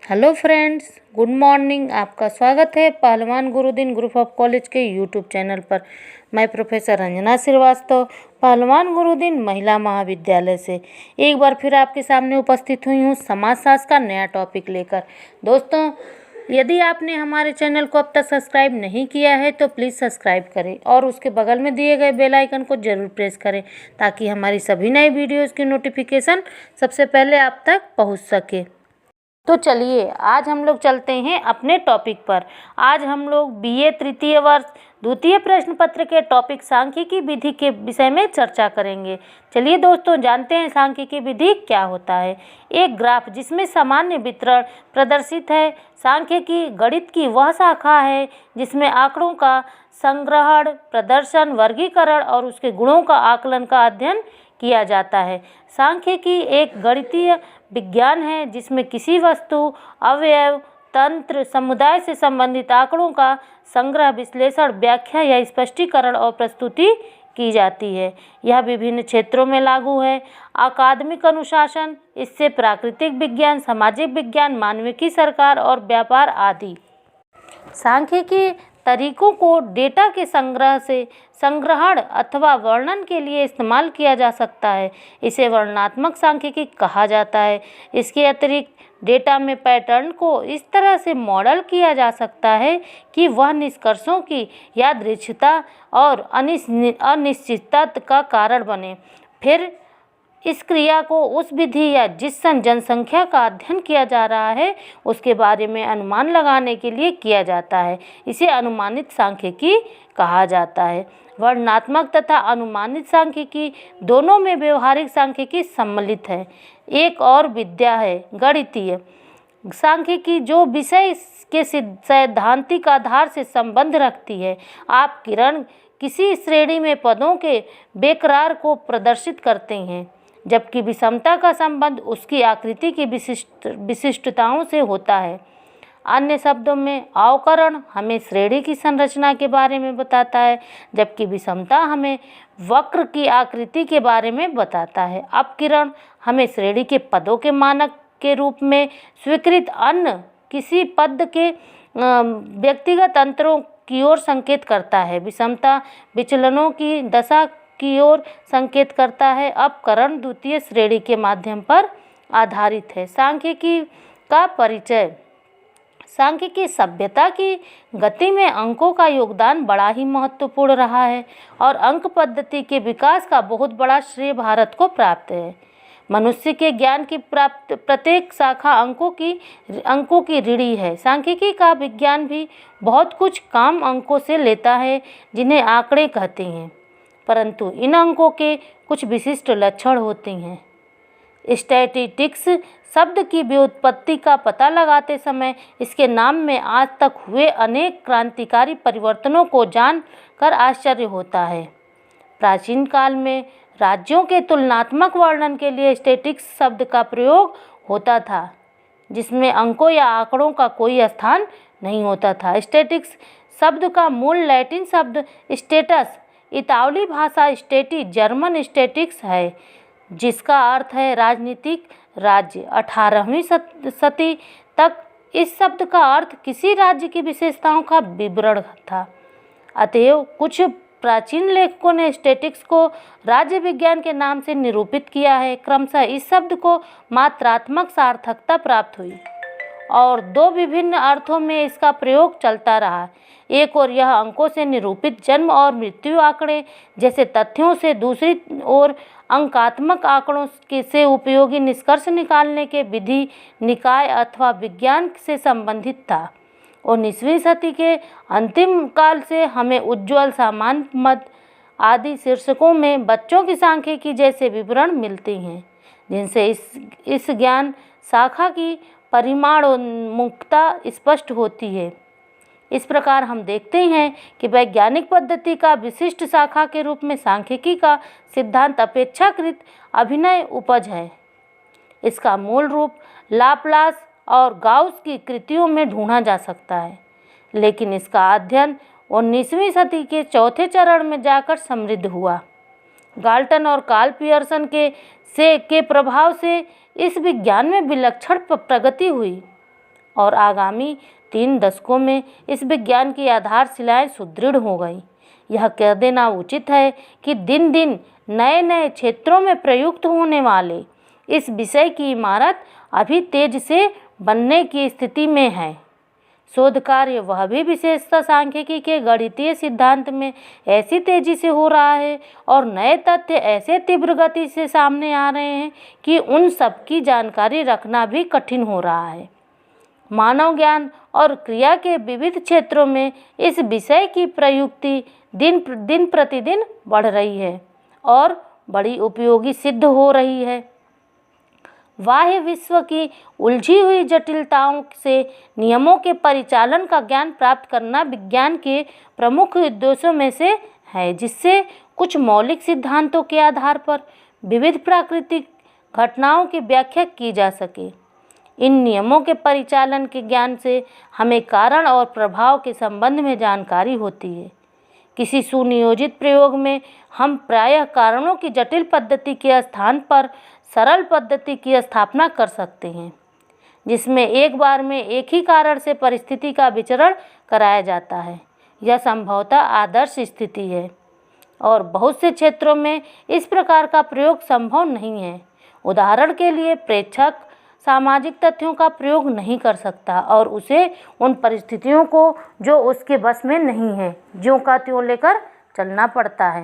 Hello friends, good morning. आपका स्वागत है पहलवान गुरुदिन ग्रुप ऑफ कॉलेज के यूट्यूब चैनल पर। मैं प्रोफेसर रंजना श्रीवास्तव, पहलवान गुरुदिन महिला महाविद्यालय से एक बार फिर आपके सामने उपस्थित हुई हूँ समाजशास्त्र का नया टॉपिक लेकर। दोस्तों, यदि आपने हमारे चैनल को अब तक सब्सक्राइब नहीं किया है तो प्लीज़ सब्सक्राइब करें और उसके बगल में दिए गए बेल आइकन को ज़रूर प्रेस करें ताकि हमारी सभी नई वीडियोज़ की नोटिफिकेशन सबसे पहले आप तक पहुँच सके। तो चलिए आज हम लोग चलते हैं अपने टॉपिक पर। आज हम लोग बीए तृतीय वर्ष द्वितीय प्रश्न पत्र के टॉपिक सांख्यिकी विधि के विषय में चर्चा करेंगे। चलिए दोस्तों, जानते हैं सांख्यिकी विधि क्या होता है। एक ग्राफ जिसमें सामान्य वितरण प्रदर्शित है। सांख्यिकी गणित की वह शाखा है जिसमें आंकड़ों का संग्रहण, प्रदर्शन, वर्गीकरण और उसके गुणों का आकलन का अध्ययन किया जाता है। सांख्यिकी एक गणितीय विज्ञान है जिसमें किसी वस्तु, अवयव, तंत्र, समुदाय से संबंधित आंकड़ों का संग्रह, विश्लेषण, व्याख्या या स्पष्टीकरण और प्रस्तुति की जाती है। यह विभिन्न क्षेत्रों में लागू है। अकादमिक अनुशासन, इससे प्राकृतिक विज्ञान, सामाजिक विज्ञान, मानविकी, सरकार और व्यापार आदि। सांख्यिकी तरीकों को डेटा के संग्रहण अथवा वर्णन के लिए इस्तेमाल किया जा सकता है। इसे वर्णनात्मक सांख्यिकी कहा जाता है। इसके अतिरिक्त डेटा में पैटर्न को इस तरह से मॉडल किया जा सकता है कि वह निष्कर्षों की यादृच्छिकता और अनिश्चितता का कारण बने। फिर इस क्रिया को उस विधि या जिस जनसंख्या का अध्ययन किया जा रहा है उसके बारे में अनुमान लगाने के लिए किया जाता है। इसे अनुमानित सांख्यिकी कहा जाता है। वर्णनात्मक तथा अनुमानित सांख्यिकी दोनों में व्यवहारिक सांख्यिकी सम्मिलित है। एक और विद्या है गणितीय सांख्यिकी, जो विषय के सैद्धांतिक आधार से संबंध रखती है। आप किरण किसी श्रेणी में पदों के बेकरार को प्रदर्शित करते हैं, जबकि विषमता का संबंध उसकी आकृति की विशिष्टताओं से होता है। अन्य शब्दों में अवकरण हमें श्रेणी की संरचना के बारे में बताता है, जबकि विषमता हमें वक्र की आकृति के बारे में बताता है। अपकिरण हमें श्रेणी के पदों के मानक के रूप में स्वीकृत अन्य किसी पद के व्यक्तिगत अंतरों की ओर संकेत करता है। विषमता विचलनों की दशा की ओर संकेत करता है। अपकरण द्वितीय श्रेणी के माध्यम पर आधारित है। सांख्यिकी का परिचय। सांख्यिकी सभ्यता की गति में अंकों का योगदान बड़ा ही महत्वपूर्ण रहा है और अंक पद्धति के विकास का बहुत बड़ा श्रेय भारत को प्राप्त है। मनुष्य के ज्ञान की प्राप्त प्रत्येक शाखा अंकों की ऋणी है। सांख्यिकी का विज्ञान भी बहुत कुछ काम अंकों से लेता है, जिन्हें आंकड़े कहते हैं, परंतु इन अंकों के कुछ विशिष्ट लक्षण होते हैं। स्टैटिस्टिक्स शब्द की व्युत्पत्ति का पता लगाते समय इसके नाम में आज तक हुए अनेक क्रांतिकारी परिवर्तनों को जानकर आश्चर्य होता है। प्राचीन काल में राज्यों के तुलनात्मक वर्णन के लिए स्टैटिस्टिक्स शब्द का प्रयोग होता था, जिसमें अंकों या आंकड़ों का कोई स्थान नहीं होता था। स्टैटिस्टिक्स शब्द का मूल लैटिन शब्द स्टेटस, इतालवी भाषा स्टेटी, जर्मन स्टैटिक्स है, जिसका अर्थ है राजनीतिक राज्य। 18वीं सदी तक इस शब्द का अर्थ किसी राज्य की विशेषताओं का विवरण था। अतएव कुछ प्राचीन लेखकों ने स्टैटिक्स को राज्य विज्ञान के नाम से निरूपित किया है। क्रमशः इस शब्द को मात्रात्मक सार्थकता प्राप्त हुई और दो विभिन्न अर्थों में इसका प्रयोग चलता रहा। एक ओर यह अंकों से निरूपित जन्म और मृत्यु आंकड़े जैसे तथ्यों से, दूसरी ओर अंकात्मक आंकड़ों से उपयोगी निष्कर्ष निकालने के विधि, निकाय अथवा विज्ञान से संबंधित था। 19वीं सदी के अंतिम काल से हमें उज्ज्वल, सामान्य, मद आदि शीर्षकों में बच्चों की सांख्यिकी जैसे विवरण मिलते हैं, जिनसे इस ज्ञान शाखा की परिमाणोन्मुखता स्पष्ट होती है। इस प्रकार हम देखते हैं कि वैज्ञानिक पद्धति का विशिष्ट शाखा के रूप में सांख्यिकी का सिद्धांत अपेक्षाकृत अभिनव उपज है। इसका मूल रूप लाप्लास और गाउस की कृतियों में ढूंढा जा सकता है, लेकिन इसका अध्ययन 19वीं सदी के चौथे चरण में जाकर समृद्ध हुआ। गाल्टन और कार्ल पियर्सन के प्रभाव से इस विज्ञान में विलक्षण प्रगति हुई। और आगामी 3 दशकों में इस विज्ञान की आधारशिलाएं सुदृढ़ हो गई। यह कह देना उचित है कि दिन दिन नए नए क्षेत्रों में प्रयुक्त होने वाले इस विषय की इमारत अभी तेज से बनने की स्थिति में है। शोध कार्य वह भी विशेषतः सांख्यिकी के गणितीय सिद्धांत में ऐसी तेजी से हो रहा है और नए तथ्य ऐसे तीव्र गति से सामने आ रहे हैं कि उन सब की जानकारी रखना भी कठिन हो रहा है। मानव ज्ञान और क्रिया के विविध क्षेत्रों में इस विषय की प्रयुक्ति दिन प्रतिदिन बढ़ रही है और बड़ी उपयोगी सिद्ध हो रही है। बाह्य विश्व की उलझी हुई जटिलताओं से नियमों के परिचालन का ज्ञान प्राप्त करना विज्ञान के प्रमुख उद्देश्यों में से है, जिससे कुछ मौलिक सिद्धांतों के आधार पर विविध प्राकृतिक घटनाओं की व्याख्या की जा सके। इन नियमों के परिचालन के ज्ञान से हमें कारण और प्रभाव के संबंध में जानकारी होती है। किसी सुनियोजित प्रयोग में हम प्रायः कारणों की जटिल पद्धति के स्थान पर सरल पद्धति की स्थापना कर सकते हैं, जिसमें एक बार में एक ही कारण से परिस्थिति का विचरण कराया जाता है। यह संभवतः आदर्श स्थिति है और बहुत से क्षेत्रों में इस प्रकार का प्रयोग संभव नहीं है। उदाहरण के लिए, प्रेक्षक सामाजिक तथ्यों का प्रयोग नहीं कर सकता और उसे उन परिस्थितियों को जो उसके बस में नहीं है ज्यों का त्यों लेकर चलना पड़ता है।